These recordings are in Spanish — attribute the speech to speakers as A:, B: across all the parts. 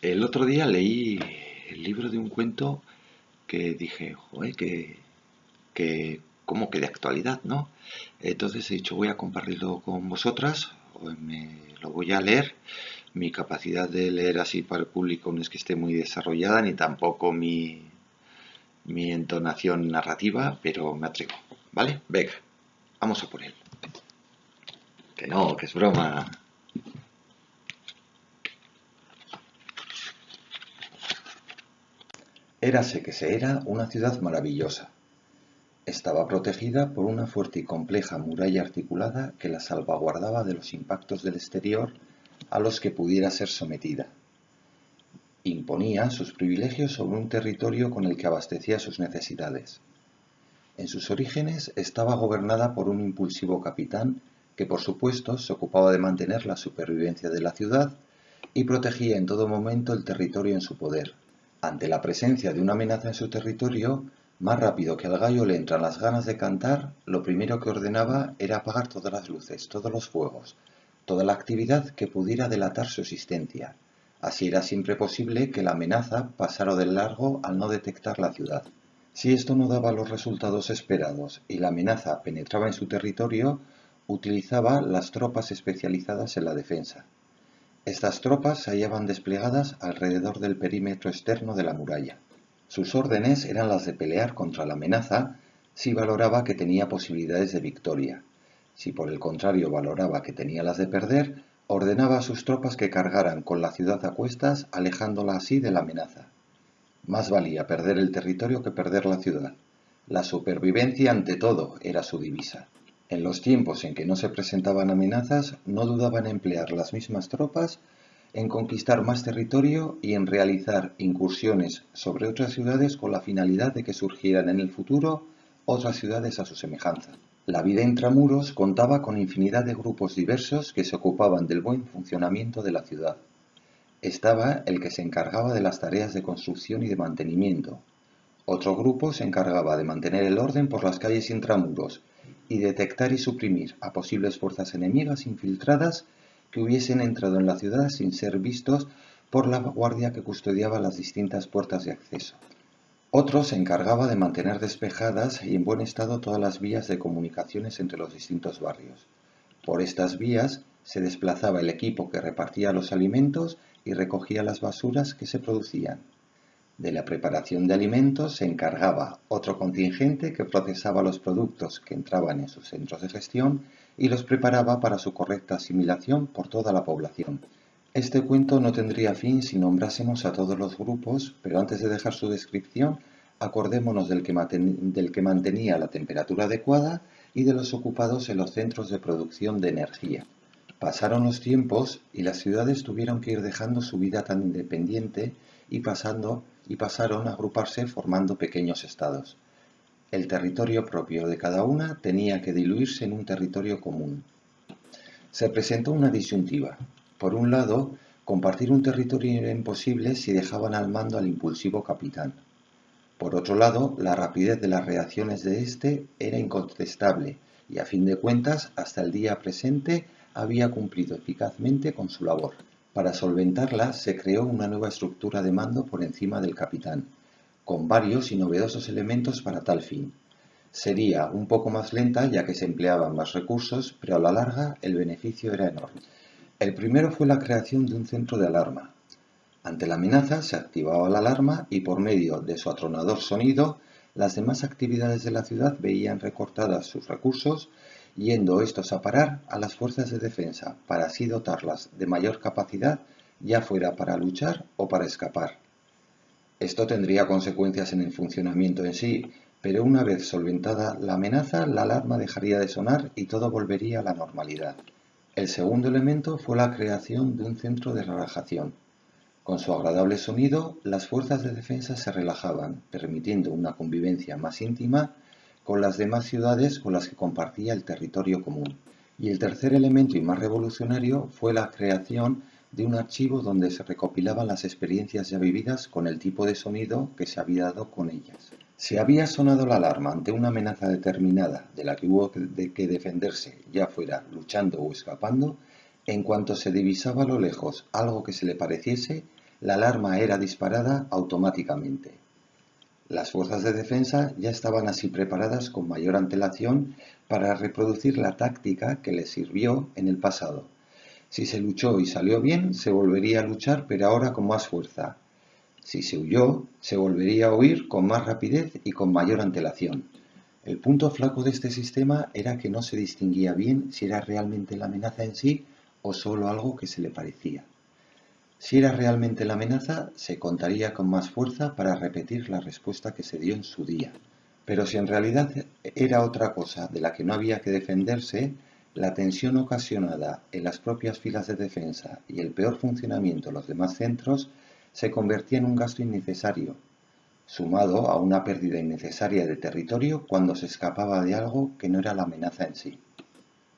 A: El otro día leí el libro de un cuento que dije, joder, como que de actualidad, ¿no? Entonces he dicho, voy a compartirlo con vosotras, me lo voy a leer. Mi capacidad de leer así para el público no es que esté muy desarrollada, ni tampoco mi entonación narrativa, pero me atrevo, ¿vale? Venga, vamos a por él. Que no, que es broma. Érase que se era una ciudad maravillosa. Estaba protegida por una fuerte y compleja muralla articulada que la salvaguardaba de los impactos del exterior a los que pudiera ser sometida. Imponía sus privilegios sobre un territorio con el que abastecía sus necesidades. En sus orígenes estaba gobernada por un impulsivo capitán que, por supuesto, se ocupaba de mantener la supervivencia de la ciudad y protegía en todo momento el territorio en su poder. Ante la presencia de una amenaza en su territorio, más rápido que al gallo le entran las ganas de cantar, lo primero que ordenaba era apagar todas las luces, todos los fuegos, toda la actividad que pudiera delatar su existencia. Así era siempre posible que la amenaza pasara de largo al no detectar la ciudad. Si esto no daba los resultados esperados y la amenaza penetraba en su territorio, utilizaba las tropas especializadas en la defensa. Estas tropas se hallaban desplegadas alrededor del perímetro externo de la muralla. Sus órdenes eran las de pelear contra la amenaza si valoraba que tenía posibilidades de victoria. Si por el contrario valoraba que tenía las de perder, ordenaba a sus tropas que cargaran con la ciudad a cuestas, alejándola así de la amenaza. Más valía perder el territorio que perder la ciudad. La supervivencia ante todo era su divisa. En los tiempos en que no se presentaban amenazas, no dudaban en emplear las mismas tropas en conquistar más territorio y en realizar incursiones sobre otras ciudades con la finalidad de que surgieran en el futuro otras ciudades a su semejanza. La vida intramuros contaba con infinidad de grupos diversos que se ocupaban del buen funcionamiento de la ciudad. Estaba el que se encargaba de las tareas de construcción y de mantenimiento. Otro grupo se encargaba de mantener el orden por las calles intramuros y detectar y suprimir a posibles fuerzas enemigas infiltradas que hubiesen entrado en la ciudad sin ser vistos por la guardia que custodiaba las distintas puertas de acceso. Otro se encargaba de mantener despejadas y en buen estado todas las vías de comunicaciones entre los distintos barrios. Por estas vías se desplazaba el equipo que repartía los alimentos y recogía las basuras que se producían. De la preparación de alimentos se encargaba otro contingente que procesaba los productos que entraban en sus centros de gestión y los preparaba para su correcta asimilación por toda la población. Este cuento no tendría fin si nombrásemos a todos los grupos, pero antes de dejar su descripción, acordémonos del que mantenía la temperatura adecuada y de los ocupados en los centros de producción de energía. Pasaron los tiempos y las ciudades tuvieron que ir dejando su vida tan independiente y pasaron a agruparse formando pequeños estados. El territorio propio de cada una tenía que diluirse en un territorio común. Se presentó una disyuntiva. Por un lado, compartir un territorio era imposible si dejaban al mando al impulsivo capitán. Por otro lado, la rapidez de las reacciones de éste era incontestable y, a fin de cuentas, hasta el día presente había cumplido eficazmente con su labor. Para solventarla, se creó una nueva estructura de mando por encima del capitán, con varios y novedosos elementos para tal fin. Sería un poco más lenta ya que se empleaban más recursos, pero a la larga el beneficio era enorme. El primero fue la creación de un centro de alarma. Ante la amenaza se activaba la alarma y por medio de su atronador sonido, las demás actividades de la ciudad veían recortadas sus recursos, yendo estos a parar a las fuerzas de defensa para así dotarlas de mayor capacidad, ya fuera para luchar o para escapar. Esto tendría consecuencias en el funcionamiento en sí, pero una vez solventada la amenaza, la alarma dejaría de sonar y todo volvería a la normalidad. El segundo elemento fue la creación de un centro de relajación. Con su agradable sonido, las fuerzas de defensa se relajaban, permitiendo una convivencia más íntima con las demás ciudades con las que compartía el territorio común. Y el tercer elemento y más revolucionario fue la creación de un archivo donde se recopilaban las experiencias ya vividas con el tipo de sonido que se había dado con ellas. Si había sonado la alarma ante una amenaza determinada de la que hubo que defenderse, ya fuera luchando o escapando, en cuanto se divisaba a lo lejos algo que se le pareciese, la alarma era disparada automáticamente. Las fuerzas de defensa ya estaban así preparadas con mayor antelación para reproducir la táctica que les sirvió en el pasado. Si se luchó y salió bien, se volvería a luchar, pero ahora con más fuerza. Si se huyó, se volvería a huir con más rapidez y con mayor antelación. El punto flaco de este sistema era que no se distinguía bien si era realmente la amenaza en sí o solo algo que se le parecía. Si era realmente la amenaza, se contaría con más fuerza para repetir la respuesta que se dio en su día. Pero si en realidad era otra cosa de la que no había que defenderse, la tensión ocasionada en las propias filas de defensa y el peor funcionamiento de los demás centros se convertía en un gasto innecesario, sumado a una pérdida innecesaria de territorio cuando se escapaba de algo que no era la amenaza en sí.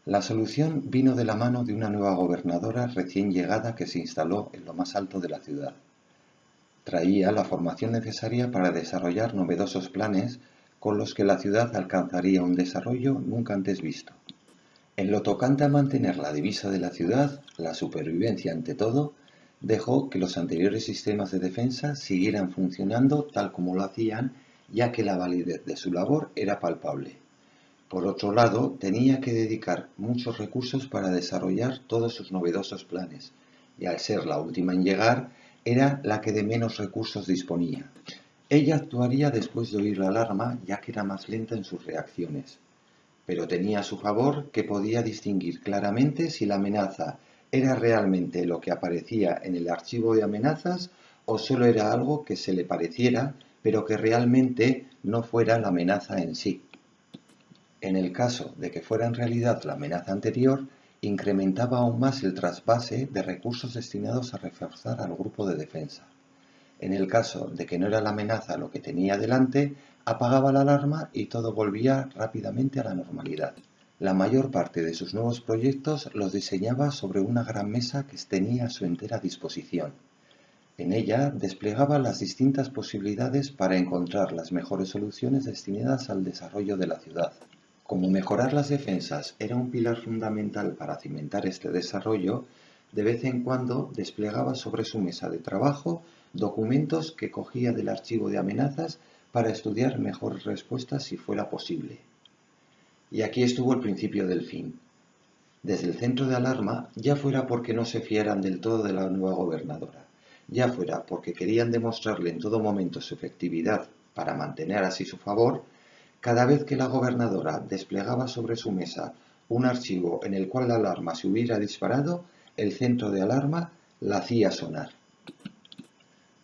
A: La solución vino de la mano de una nueva gobernadora recién llegada que se instaló en lo más alto de la ciudad. Traía la formación necesaria para desarrollar novedosos planes con los que la ciudad alcanzaría un desarrollo nunca antes visto. En lo tocante a mantener la divisa de la ciudad, la supervivencia ante todo, dejó que los anteriores sistemas de defensa siguieran funcionando tal como lo hacían, ya que la validez de su labor era palpable. Por otro lado, tenía que dedicar muchos recursos para desarrollar todos sus novedosos planes, y al ser la última en llegar, era la que de menos recursos disponía. Ella actuaría después de oír la alarma, ya que era más lenta en sus reacciones, pero tenía a su favor que podía distinguir claramente si la amenaza era realmente lo que aparecía en el archivo de amenazas o solo era algo que se le pareciera, pero que realmente no fuera la amenaza en sí. En el caso de que fuera en realidad la amenaza anterior, incrementaba aún más el trasvase de recursos destinados a reforzar al grupo de defensa. En el caso de que no era la amenaza lo que tenía delante, apagaba la alarma y todo volvía rápidamente a la normalidad. La mayor parte de sus nuevos proyectos los diseñaba sobre una gran mesa que tenía a su entera disposición. En ella desplegaba las distintas posibilidades para encontrar las mejores soluciones destinadas al desarrollo de la ciudad. Como mejorar las defensas era un pilar fundamental para cimentar este desarrollo, de vez en cuando desplegaba sobre su mesa de trabajo documentos que cogía del archivo de amenazas para estudiar mejores respuestas si fuera posible. Y aquí estuvo el principio del fin. Desde el centro de alarma, ya fuera porque no se fiaran del todo de la nueva gobernadora, ya fuera porque querían demostrarle en todo momento su efectividad para mantener así su favor, cada vez que la gobernadora desplegaba sobre su mesa un archivo en el cual la alarma se hubiera disparado, el centro de alarma la hacía sonar.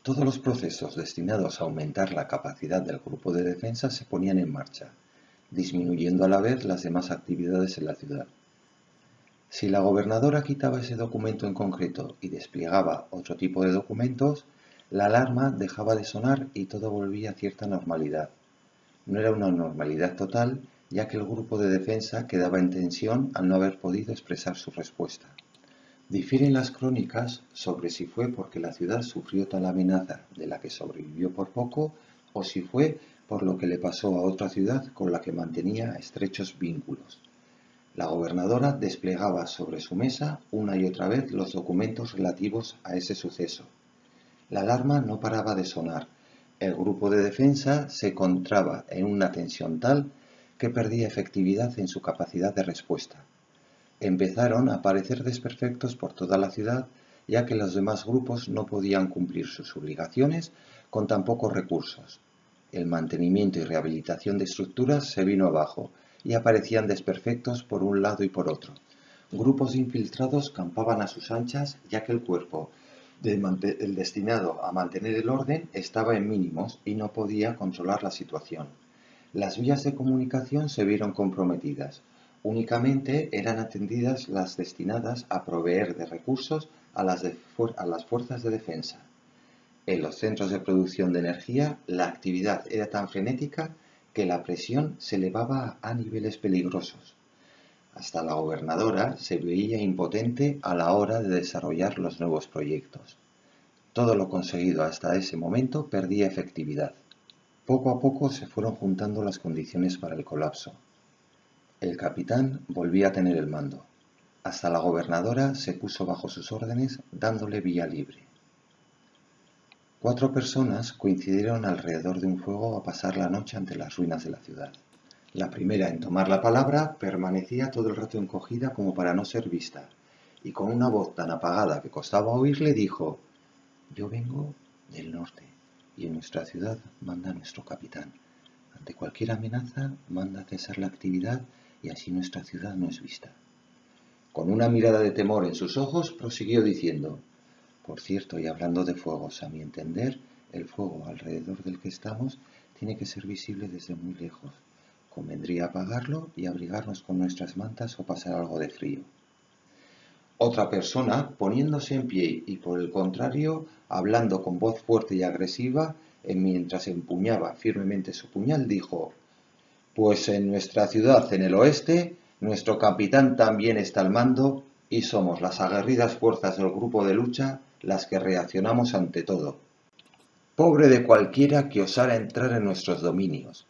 A: Todos los procesos destinados a aumentar la capacidad del grupo de defensa se ponían en marcha, disminuyendo a la vez las demás actividades en la ciudad. Si la gobernadora quitaba ese documento en concreto y desplegaba otro tipo de documentos, la alarma dejaba de sonar y todo volvía a cierta normalidad. No era una normalidad total, ya que el grupo de defensa quedaba en tensión al no haber podido expresar su respuesta. Difieren las crónicas sobre si fue porque la ciudad sufrió tal amenaza de la que sobrevivió por poco o si fue por lo que le pasó a otra ciudad con la que mantenía estrechos vínculos. La gobernadora desplegaba sobre su mesa una y otra vez los documentos relativos a ese suceso. La alarma no paraba de sonar. El grupo de defensa se encontraba en una tensión tal que perdía efectividad en su capacidad de respuesta. Empezaron a aparecer desperfectos por toda la ciudad, ya que los demás grupos no podían cumplir sus obligaciones con tan pocos recursos. El mantenimiento y rehabilitación de estructuras se vino abajo y aparecían desperfectos por un lado y por otro. Grupos de infiltrados campaban a sus anchas, ya que el cuerpo el destinado a mantener el orden estaba en mínimos y no podía controlar la situación. Las vías de comunicación se vieron comprometidas. Únicamente eran atendidas las destinadas a proveer de recursos a las fuerzas de defensa. En los centros de producción de energía, la actividad era tan frenética que la presión se elevaba a niveles peligrosos. Hasta la gobernadora se veía impotente a la hora de desarrollar los nuevos proyectos. Todo lo conseguido hasta ese momento perdía efectividad. Poco a poco se fueron juntando las condiciones para el colapso. El capitán volvía a tener el mando. Hasta la gobernadora se puso bajo sus órdenes, dándole vía libre. 4 personas coincidieron alrededor de un fuego a pasar la noche ante las ruinas de la ciudad. La primera en tomar la palabra permanecía todo el rato encogida como para no ser vista, y con una voz tan apagada que costaba oírle dijo: «Yo vengo del norte, y en nuestra ciudad manda nuestro capitán. Ante cualquier amenaza manda cesar la actividad y así nuestra ciudad no es vista». Con una mirada de temor en sus ojos prosiguió diciendo: «Por cierto, y hablando de fuegos, a mi entender, el fuego alrededor del que estamos tiene que ser visible desde muy lejos. Convendría apagarlo y abrigarnos con nuestras mantas o pasar algo de frío». Otra persona, poniéndose en pie y por el contrario, hablando con voz fuerte y agresiva, mientras empuñaba firmemente su puñal, dijo: «Pues en nuestra ciudad, en el oeste, nuestro capitán también está al mando y somos las aguerridas fuerzas del grupo de lucha las que reaccionamos ante todo. Pobre de cualquiera que osara entrar en nuestros dominios.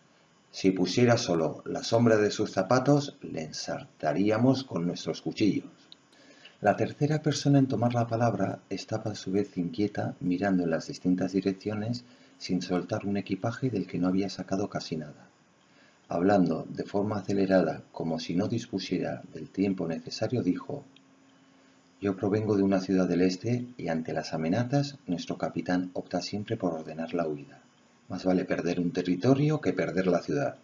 A: Si pusiera solo la sombra de sus zapatos, le ensartaríamos con nuestros cuchillos». La tercera persona en tomar la palabra estaba a su vez inquieta, mirando en las distintas direcciones sin soltar un equipaje del que no había sacado casi nada. Hablando de forma acelerada, como si no dispusiera del tiempo necesario, dijo: «Yo provengo de una ciudad del este y ante las amenazas nuestro capitán opta siempre por ordenar la huida. Más vale perder un territorio que perder la ciudad.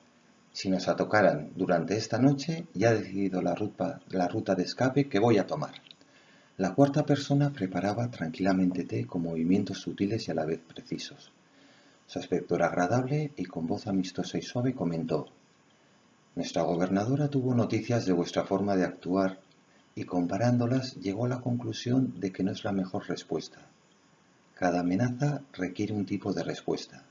A: Si nos atacaran durante esta noche, ya he decidido la ruta de escape que voy a tomar». La cuarta persona preparaba tranquilamente té con movimientos sutiles y a la vez precisos. Su aspecto era agradable y con voz amistosa y suave comentó: «Nuestra gobernadora tuvo noticias de vuestra forma de actuar y comparándolas llegó a la conclusión de que no es la mejor respuesta. Cada amenaza requiere un tipo de respuesta.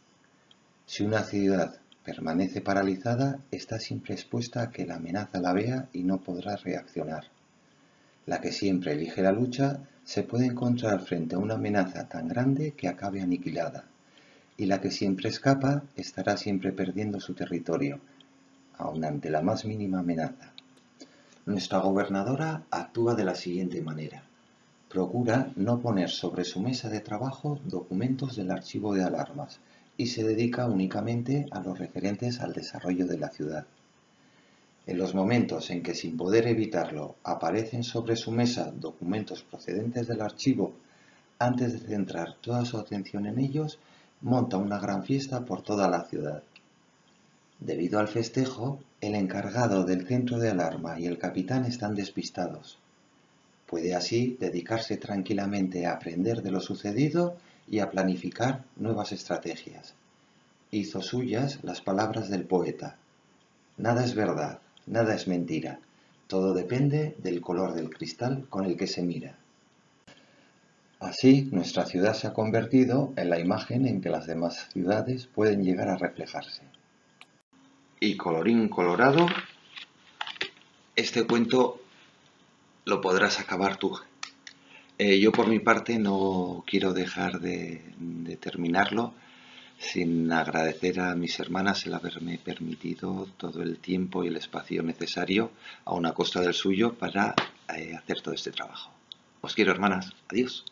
A: Si una ciudad permanece paralizada, está siempre expuesta a que la amenaza la vea y no podrá reaccionar. La que siempre elige la lucha se puede encontrar frente a una amenaza tan grande que acabe aniquilada, y la que siempre escapa estará siempre perdiendo su territorio, aun ante la más mínima amenaza. Nuestra gobernadora actúa de la siguiente manera. Procura no poner sobre su mesa de trabajo documentos del archivo de alarmas y se dedica únicamente a los referentes al desarrollo de la ciudad. En los momentos en que, sin poder evitarlo, aparecen sobre su mesa documentos procedentes del archivo, antes de centrar toda su atención en ellos, monta una gran fiesta por toda la ciudad. Debido al festejo, el encargado del centro de alarma y el capitán están despistados. Puede así dedicarse tranquilamente a aprender de lo sucedido y a planificar nuevas estrategias. Hizo suyas las palabras del poeta: «Nada es verdad, nada es mentira, todo depende del color del cristal con el que se mira». Así, nuestra ciudad se ha convertido en la imagen en que las demás ciudades pueden llegar a reflejarse. Y colorín colorado, este cuento lo podrás acabar tú. Yo por mi parte no quiero dejar de terminarlo sin agradecer a mis hermanas el haberme permitido todo el tiempo y el espacio necesario, aun a costa del suyo, para hacer todo este trabajo. Os quiero, hermanas. Adiós.